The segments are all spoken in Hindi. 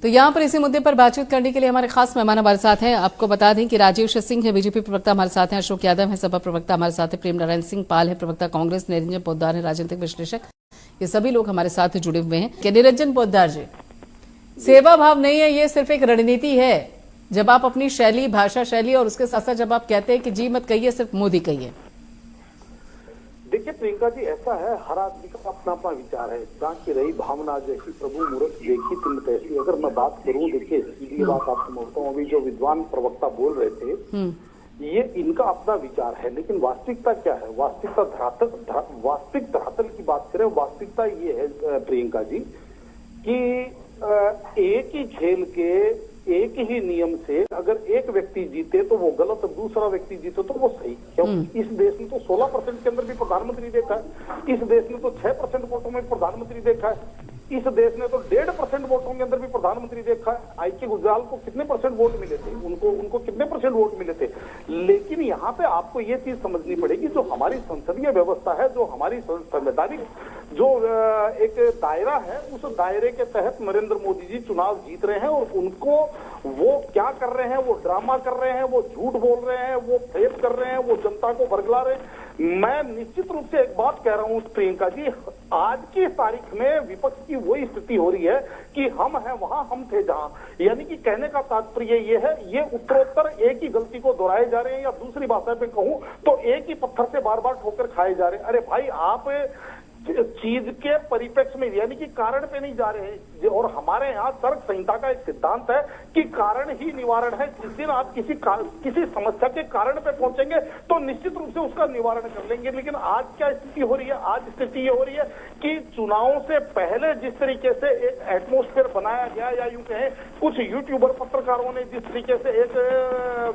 तो यहाँ पर इसी मुद्दे पर बातचीत करने के लिए हमारे खास मेहमान हमारे साथ हैं। आपको बता दें कि राजेश सिंह है बीजेपी प्रवक्ता हमारे साथ हैं, अशोक यादव है सपा प्रवक्ता हमारे साथ है, प्रेम नारायण सिंह पाल है प्रवक्ता कांग्रेस, निरंजन पोद्दार है राजनीतिक विश्लेषक। ये सभी लोग हमारे साथ जुड़े हुए हैं। कि निरंजन पोद्दार जी, सेवा भाव नहीं है, ये सिर्फ एक रणनीति है। जब आप अपनी शैली, भाषा शैली और उसके साथ साथ जब आप कहते हैं कि जी मत कहिए, सिर्फ मोदी कहिए। देखिए प्रियंका जी, ऐसा है, हर आदमी का अपना अपना विचार है। जहाँ की रही भावना, जैसी प्रभु मूर्ख देखी तुम तैसी। अगर मैं बात करूं, देखिए सीधी बात आपको बोलता हूँ, अभी जो विद्वान प्रवक्ता बोल रहे थे, ये इनका अपना विचार है, लेकिन वास्तविकता क्या है? वास्तविक धरातल की बात करें, वास्तविकता ये है प्रियंका जी कि एक ही खेल के एक ही नियम से अगर एक व्यक्ति जीते तो वो गलत, दूसरा व्यक्ति जीते तो वो सही। क्योंकि इस देश में तो 16% के अंदर भी प्रधानमंत्री देखा है, इस देश में तो 6% वोटों में प्रधानमंत्री देखा है, इस देश ने तो 1.5% वोटों के अंदर भी प्रधानमंत्री देखा है। आई.के. गुजराल को कितने परसेंट वोट मिले थे? उनको कितने परसेंट वोट मिले थे? लेकिन यहाँ पे आपको ये चीज समझनी पड़ेगी, जो हमारी संसदीय व्यवस्था है, जो हमारी संवैधानिक जो एक दायरा है, उस दायरे के तहत नरेंद्र मोदी जी चुनाव जीत रहे हैं। और उनको वो क्या कर रहे हैं? वो ड्रामा कर रहे हैं, वो झूठ बोल रहे हैं, वो फेक कर रहे हैं, वो जनता को बरगला रहे हैं। मैं निश्चित रूप से एक बात कह रहा हूं प्रियंका जी, आज की तारीख में विपक्ष की वही स्थिति हो रही है कि हम हैं वहां, हम थे जहां। यानी कि कहने का तात्पर्य ये है, ये उत्तरोत्तर एक ही गलती को दोहराए जा रहे हैं, या दूसरी भाषा में कहूं तो एक ही पत्थर से बार बार ठोकर खाए जा रहे हैं। अरे भाई, आप चीज के परिप्रेक्ष्य में, यानी कि कारण पे नहीं जा रहे हैं। और हमारे यहाँ तर्क संहिता का एक सिद्धांत है कि कारण ही निवारण है। जिस दिन आप किसी समस्या के कारण पे पहुंचेंगे तो निश्चित रूप से उसका निवारण कर लेंगे। लेकिन आज क्या स्थिति हो रही है? आज स्थिति ये हो रही है कि चुनावों से पहले जिस तरीके से एक एटमोस्फेयर बनाया गया, या यूं कहें कुछ यूट्यूबर पत्रकारों ने जिस तरीके से एक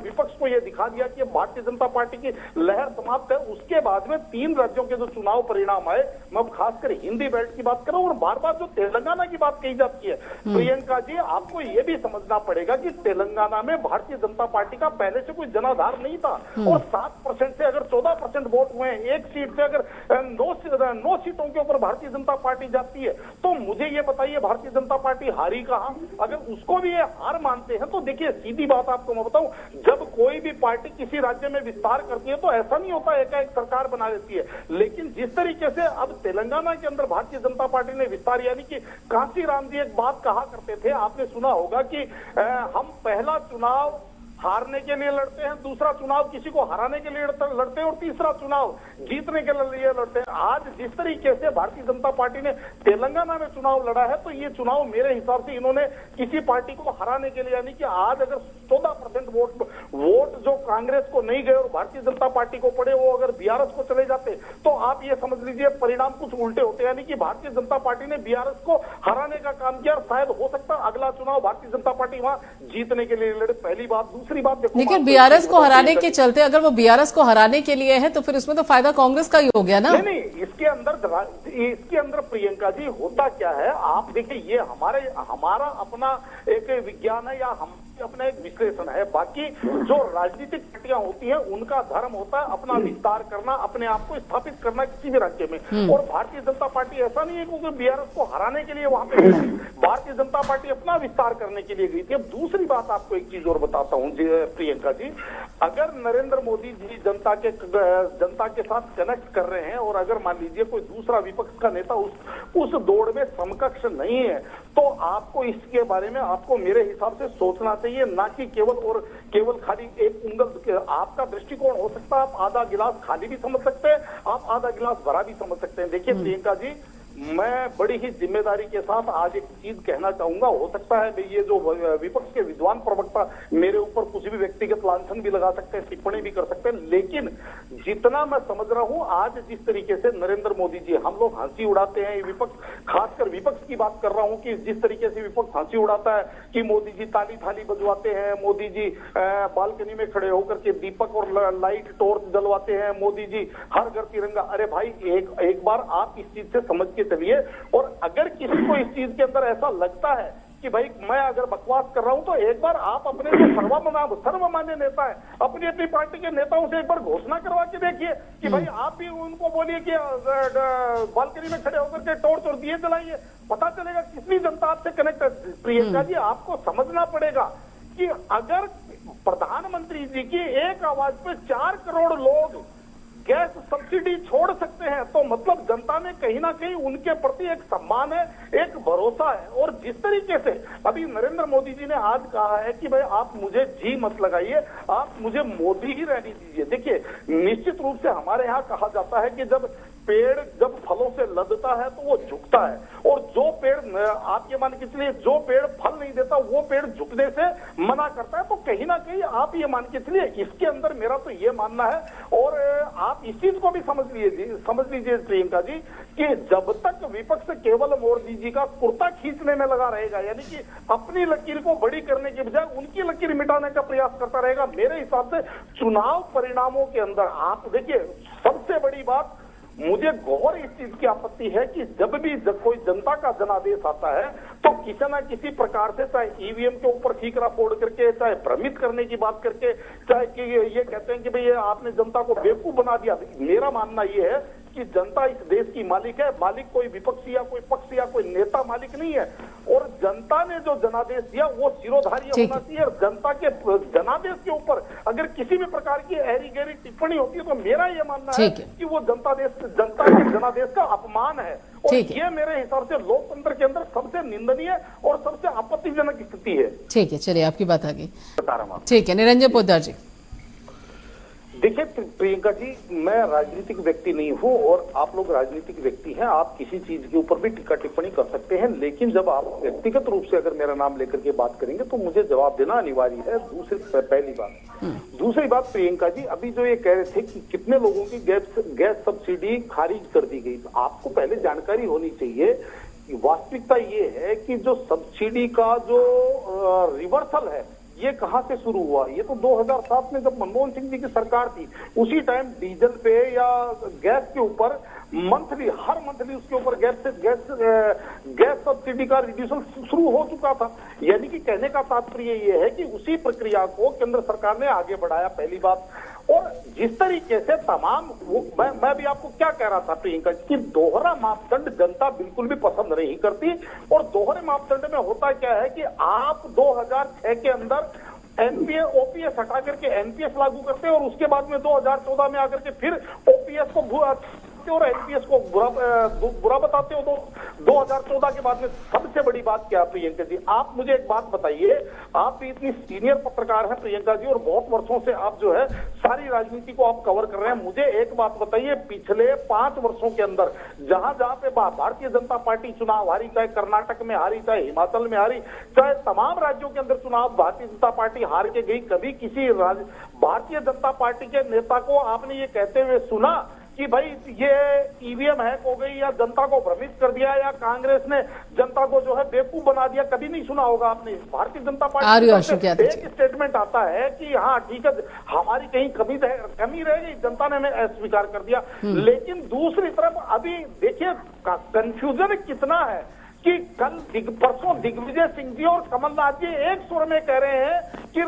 विपक्ष को यह दिखा दिया कि भारतीय जनता पार्टी की लहर समाप्त है, उसके बाद में 3 राज्यों के जो चुनाव परिणाम आए, खासकर हिंदी बेल्ट की बात करो, और बार बार जो तेलंगाना की बात कही जाती है प्रियंका जी, आपको ये भी समझना पड़ेगा कि तेलंगाना में भारतीय जनता पार्टी का पहले से कोई जनाधार नहीं था। और 7% से अगर 14% वोट हुए, एक सीट से अगर 9 सीटों के ऊपर भारतीय जनता पार्टी जाती है, तो मुझे ये बताइए भारतीय जनता पार्टी हारी कहां? अगर उसको भी ये हार मानते हैं तो देखिए सीधी बात आपको मैं बताऊं, जब कोई भी पार्टी किसी राज्य में विस्तार करती है तो ऐसा नहीं होता एकाएक सरकार बना देती है। लेकिन जिस तरीके से अब तेलंगाना के अंदर भारतीय जनता पार्टी ने विस्तार, यानी कि कांशीराम जी एक बात कहा करते थे, आपने सुना होगा कि हम पहला चुनाव हारने के लिए लड़ते हैं, दूसरा चुनाव किसी को हराने के लिए लड़ते हैं, और तीसरा चुनाव जीतने के लिए लड़ते हैं। आज जिस तरीके से भारतीय जनता पार्टी ने तेलंगाना में चुनाव लड़ा है, तो ये चुनाव मेरे हिसाब से इन्होंने किसी पार्टी को हराने के लिए, यानी कि आज अगर 14% वोट जो कांग्रेस को नहीं गए और भारतीय जनता पार्टी को पड़े, वो अगर बीआरएस को चले जाते तो आप ये समझ लीजिए परिणाम कुछ उल्टे होते। यानी कि भारतीय जनता पार्टी ने बीआरएस को हराने का काम किया, और शायद हो सकता अगला चुनाव भारतीय जनता पार्टी वहां जीतने के लिए लड़े। पहली बात। दूसरी बात देखो, लेकिन बीआरएस को हराने के चलते, अगर वो बीआरएस को हराने के लिए है तो फिर इसमें तो फायदा कांग्रेस का ही हो गया ना? नहीं, इसके अंदर प्रियंका जी होता क्या है, आप देखिए, ये हमारा अपना एक विज्ञान है, या हम अपना एक विश्लेषण है। बाकी जो राजनीतिक पार्टियां होती हैं उनका धर्म होता है अपना विस्तार करना, अपने आप को स्थापित करना किसी भी राज्य में। और भारतीय जनता पार्टी ऐसा नहीं है क्योंकि बीआरएस को हराने के लिए वहां पे गई, भारतीय जनता पार्टी अपना विस्तार करने के लिए गई थी। अब दूसरी बात आपको एक चीज और बताता हूं प्रियंका जी, अगर नरेंद्र मोदी जी जनता के साथ कनेक्ट कर रहे हैं, और अगर मान लीजिए कोई दूसरा विपक्ष का नेता उस दौड़ में समकक्ष नहीं है, तो आपको इसके बारे में आपको मेरे हिसाब से सोचना चाहिए, ना कि केवल खाली एक उंगल। आपका दृष्टिकोण हो सकता है, आप आधा गिलास खाली भी समझ सकते हैं, आप आधा गिलास भरा भी समझ सकते हैं। देखिए प्रियंका जी, मैं बड़ी ही जिम्मेदारी के साथ आज एक चीज कहना चाहूंगा। हो सकता है ये जो विपक्ष के विद्वान प्रवक्ता मेरे ऊपर कुछ भी व्यक्तिगत लांछन भी लगा सकते हैं, टिप्पणी भी कर सकते हैं, लेकिन जितना मैं समझ रहा हूं, आज जिस तरीके से नरेंद्र मोदी जी, हम लोग हंसी उड़ाते हैं, विपक्ष, खासकर विपक्ष की बात कर रहा हूं कि जिस तरीके से विपक्ष हंसी उड़ाता है कि मोदी जी ताली थाली बजवाते हैं, मोदी जी बालकनी में खड़े होकर के दीपक और लाइट टॉर्च जलवाते हैं, मोदी जी हर घर तिरंगा। अरे भाई, एक बार आप इस चीज से समझ के चलिए। और अगर किसी को इस चीज के अंदर ऐसा लगता है कि भाई मैं अगर बकवास कर रहा हूं तो एक बार आप अपने जो सर्वमान्य नेता है अपनी अपनी पार्टी के नेताओं से एक बार घोषणा करवा के देखिए कि भाई आप भी उनको बोलिए कि बालकनी में खड़े होकर के तोड़ तोड़ दिए जलाइए, पता चलेगा कितनी जनता आपसे कनेक्ट है। प्रियंका जी, आपको समझना पड़ेगा कि अगर प्रधानमंत्री जी की एक आवाज पे 4 करोड़ लोग गैस सब्सिडी छोड़ सकते हैं तो मतलब जनता में कहीं ना कहीं उनके प्रति एक सम्मान है, एक भरोसा है। और जिस तरीके से अभी नरेंद्र मोदी जी ने आज कहा है कि भाई आप मुझे जी मत लगाइए, आप मुझे मोदी ही रहने दीजिए। देखिए, निश्चित रूप से हमारे यहाँ कहा जाता है कि जब पेड़ जब फलों से लदता है तो वो झुकता है, और जो पेड़ आप ये मान के चलिए जो पेड़ फल नहीं देता वो पेड़ झुकने से मना करता है। तो कहीं ना कहीं आप ये मान के चलिए इसके अंदर मेरा तो ये मानना है, और आप इस चीज को भी समझ लीजिए प्रियंका जी कि जब तक विपक्ष केवल मोदी जी का कुर्ता खींचने में लगा रहेगा, यानी कि अपनी लकीर को बड़ी करने के बजाय उनकी लकीर मिटाने का प्रयास करता रहेगा, मेरे हिसाब से चुनाव परिणामों के अंदर आप देखिए सबसे बड़ी बात मुझे गौर इस चीज की आपत्ति है कि जब भी कोई जनता का जनादेश आता है तो किसी न किसी प्रकार से चाहे ईवीएम के ऊपर ठीकरा फोड़ करके, चाहे भ्रमित करने की बात करके, चाहे कि ये कहते हैं कि भाई आपने जनता को बेवकूफ बना दिया। मेरा मानना ये है कि जनता इस देश की मालिक है, मालिक कोई विपक्षी या कोई पक्ष या कोई नेता मालिक नहीं है, और जनता ने जो जनादेश दिया वो सिरोधार्य होना चाहिए। और जनता के जनादेश के ऊपर अगर किसी भी प्रकार की ऐरी गहरी टिप्पणी होती है तो मेरा ये मानना है कि वो जनता के जनादेश का अपमान है, और ये मेरे हिसाब से लोकतंत्र के अंदर सबसे निंदनीय और सबसे आपत्तिजनक स्थिति है। ठीक है, चलिए आपकी बात आ गई, बता रहा हूँ। ठीक है, निरंजन पोद्दार जी। देखिए प्रियंका जी, मैं राजनीतिक व्यक्ति नहीं हूँ और आप लोग राजनीतिक व्यक्ति हैं, आप किसी चीज के ऊपर भी टीका टिप्पणी कर सकते हैं, लेकिन जब आप व्यक्तिगत रूप से अगर मेरा नाम लेकर के बात करेंगे तो मुझे जवाब देना अनिवार्य है। पहली बात। दूसरी बात प्रियंका जी, अभी जो ये कह रहे थे कि कितने लोगों की गैस सब्सिडी खारिज कर दी गई, तो आपको पहले जानकारी होनी चाहिए। वास्तविकता ये है कि जो सब्सिडी का जो रिवर्सल है ये कहां से शुरू हुआ? ये तो 2007 में जब मनमोहन सिंह जी की सरकार थी उसी टाइम डीजल पे या गैस के ऊपर हर मंथली उसके ऊपर गैस सब्सिडी का रिड्यूसल शुरू हो चुका था। यानी कि कहने का तात्पर्य ये है कि उसी प्रक्रिया को केंद्र सरकार ने आगे बढ़ाया, पहली बात। और जिस तरीके से मैं भी आपको क्या कह रहा था प्रियंका कि दोहरा मापदंड जनता बिल्कुल भी पसंद नहीं करती, और दोहरे मापदंड में होता क्या है कि आप 2006 के अंदर एनपीएस ओपीएस हटा करके एनपीएस लागू करते हैं, और उसके बाद में 2014 में आकर के फिर ओपीएस को और एनपीएस को बुरा बताते हो। तो 2014 के बाद में सबसे बड़ी बात क्या प्रियंका जी, आप मुझे एक बात बताइए, आप भी इतनी सीनियर पत्रकार हैं प्रियंका जी, और बहुत वर्षों से आप जो है सारी राजनीति को आप कवर कर रहे हैं। मुझे एक बात बताइए, पिछले 5 वर्षों के अंदर जहां जहां पे भारतीय जनता पार्टी चुनाव हारी, चाहे कर्नाटक में हारी, चाहे हिमाचल में हारी, चाहे तमाम राज्यों के अंदर चुनाव भारतीय जनता पार्टी हार के गई, कभी किसी भारतीय जनता पार्टी के नेता को आपने ये कहते हुए सुना कि भाई ये ईवीएम हैक हो गई या जनता को भ्रमित कर दिया या कांग्रेस ने जनता को जो है बेवकूफ बना दिया? कभी नहीं सुना होगा आपने। भारतीय जनता पार्टी एक स्टेटमेंट आता है कि हाँ ठीक है हमारी कहीं कमी रह गई, जनता ने हमें अस्वीकार कर दिया। लेकिन दूसरी तरफ अभी देखिए कंफ्यूजन कितना है कि कल परसों दिग्विजय सिंह जी और कमलनाथ जी एक स्वर में कह रहे हैं कि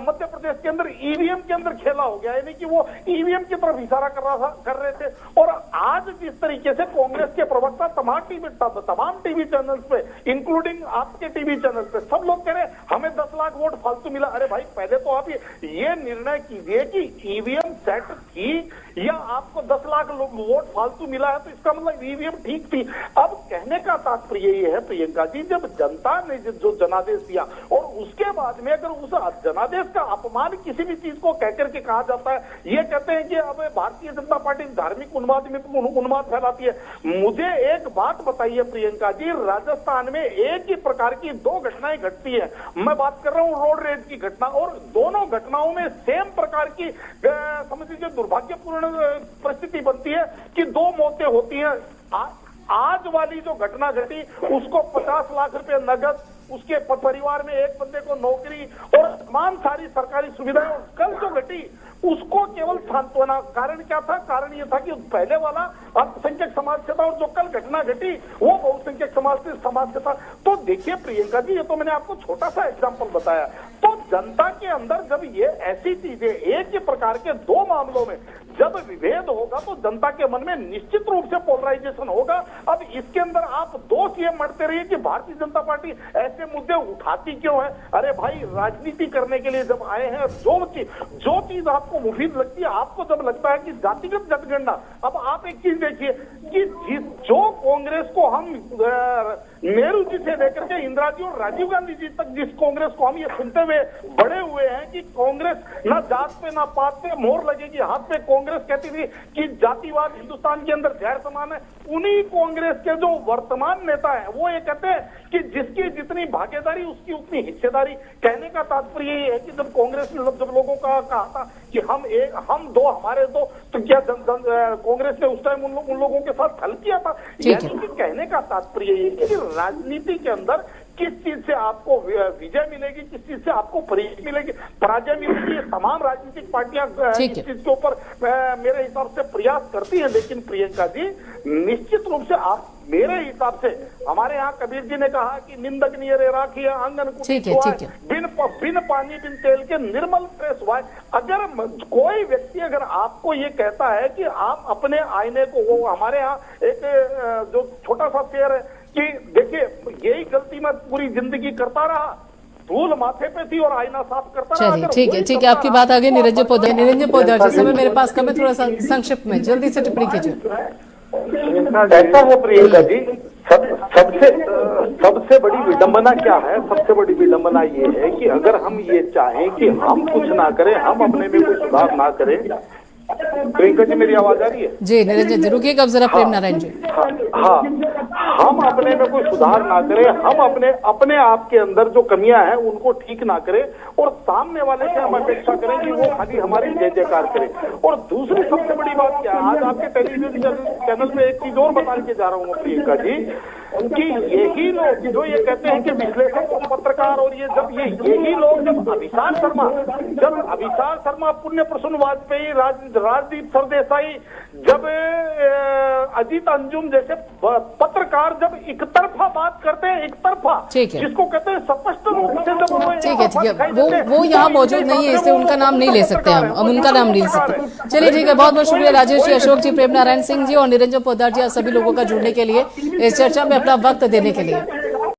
मध्य प्रदेश के अंदर ईवीएम के अंदर खेला हो गया, यानी कि वो ईवीएम की तरफ इशारा कर रहे थे। और आज जिस तरीके से कांग्रेस के प्रवक्ता तमाम टीवी चैनल्स पे, इंक्लूडिंग आपके टीवी चैनल पे, सब लोग कह रहे हैं हमें 10 लाख वोट फालतू मिला। अरे भाई पहले तो आप ये निर्णय कीजिए कि ईवीएम सेट थी या आपको 10 लाख वोट फालतू मिला है, तो इसका मतलब ईवीएम ठीक थी। अब कहने का तात्पर्य ये है प्रियंका जी, जब जनता ने जो जनादेश दिया और उसके बाद में अगर उस जनादेश का अपमान किसी भी चीज को कहकर के कहा जाता है, ये कहते हैं कि अब भारतीय जनता पार्टी धार्मिक उन्माद फैलाती है। मुझे एक बात बताइए प्रियंका जी, राजस्थान में एक ही प्रकार की 2 घटनाएं घटती है। मैं बात कर रहा हूं रोड रेज की घटना, और दोनों घटनाओं में सेम प्रकार की समझ लीजिए दुर्भाग्यपूर्ण परिस्थिति बनती है कि 2 मौतें होती हैं। आज वाली जो घटना घटी उसको 50 लाख रुपए नगद, उसके परिवार में एक बंदे को नौकरी और तमाम सारी सरकारी सुविधाएं, और कल जो घटी उसको केवल सांत्वना। कारण क्या था? कारण ये था कि पहले वाला अल्पसंख्यक समाज से था और जो कल घटना घटी वो बहुसंख्यक समाज वास्तविक समाज के साथ। तो देखिए प्रियंका जी, ये तो मैंने आपको छोटा सा एग्जांपल बताया। तो जनता के अंदर जब ये ऐसी चीजें एक ही प्रकार के दो मामलों में जब विभेद होगा तो जनता के मन में निश्चित रूप से पोलराइजेशन होगा। अब इसके अंदर आप दोष ये मरते रहिए कि भारतीय जनता पार्टी ऐसे मुद्दे उठाती क्यों है। अरे भाई, राजनीति करने के लिए जब आए हैं, जो चीज आपको मुफीद लगती है, आपको जब लगता है कि जातिगत जनगणना, अब आप एक चीज देखिए कि जो कांग्रेस को हम नेहरू जी से लेकर के इंदिरा जी और राजीव गांधी जी तक जिस कांग्रेस को हम ये सुनते हुए बड़े हुए हैं कि कांग्रेस ना जात पे ना पात पे मोहर लगेगी हाथ पे, कांग्रेस कहती थी कि जातिवाद हिंदुस्तान के अंदर जहर समान है, उन्हीं कांग्रेस के जो वर्तमान नेता है वो ये कहते हैं कि जिसकी जितनी भागीदारी उसकी उतनी हिस्सेदारी। कहने का तात्पर्य ये है कि जब कांग्रेस ने जब लोगों का कहा था कि हम दो हमारे दो, तो क्या कांग्रेस ने उस टाइम उन लोगों के साथ छल किया था। यानी कि कहने का तात्पर्य ये है कि राजनीति के अंदर किस चीज से आपको विजय मिलेगी, किस चीज से आपको पराजय मिलेगी, ये तमाम राजनीतिक पार्टियां इस चीज के ऊपर मेरे हिसाब से प्रयास करती हैं। लेकिन प्रियंका जी, निश्चित रूप से आप मेरे हिसाब से, हमारे यहाँ कबीर जी ने कहा कि निंदक नियर राखिए आंगन बिन पानी बिन तेल के निर्मल प्रेस हुआ। अगर कोई व्यक्ति अगर आपको ये कहता है कि आप अपने आईने को, वो हमारे यहाँ एक जो छोटा सा शेर है कि देखिए यही गलती मैं पूरी जिंदगी करता रहा, धूल माथे पे थी और आईना साफ करता रहा। चलिए ठीक है, आपकी बात आगे। निरंजन पोद्दार जी, समय मेरे पास कम है, थोड़ा सा संक्षिप्त में जल्दी से टिप्पणी कीजिए। ऐसा है प्रियंका जी, सबसे बड़ी विडंबना क्या है? सबसे बड़ी विडंबना ये है कि अगर हम ये चाहें कि हम कुछ ना करें, हम अपने में कोई सुधार ना करें। प्रियंका जी, मेरी आवाज आ रही है? जी निरंजन जी, रुकिएगा जरा। प्रेम नारायण जी, हाँ, हम अपने में कोई सुधार ना करें, हम अपने आप के अंदर जो कमियां हैं उनको ठीक ना करें और सामने वाले से हम अपेक्षा करें कि वो खाली हमारी जय जयकार करे। और दूसरी सबसे बड़ी बात क्या है, आज आपके टेलीविजन चैनल में एक चीज और बता के जा रहा हूँ प्रियंका जी, कि यही लोग जो ये कहते हैं कि विश्लेषक और पत्रकार और यही लोग जब अभिसार शर्मा, पुण्य प्रसून वाजपेयी, राजदीप सरदेसाई, जब अजीत अंजुम जैसे पत्रकार जब एक तरफा बात करते हैं, एक तरफा, जिसको कहते हैं स्पष्ट रूप से, जब वो यहाँ मौजूद नहीं है इसलिए उनका नाम नहीं ले सकते हम उनका नाम नहीं ले सकते। चलिए ठीक है, बहुत बहुत शुक्रिया राजेश जी, अशोक जी, प्रेम नारायण सिंह जी और निरंजन पोद्दार जी, आप सभी लोगों का जुड़ने के लिए, इस चर्चा में अपना वक्त देने के लिए।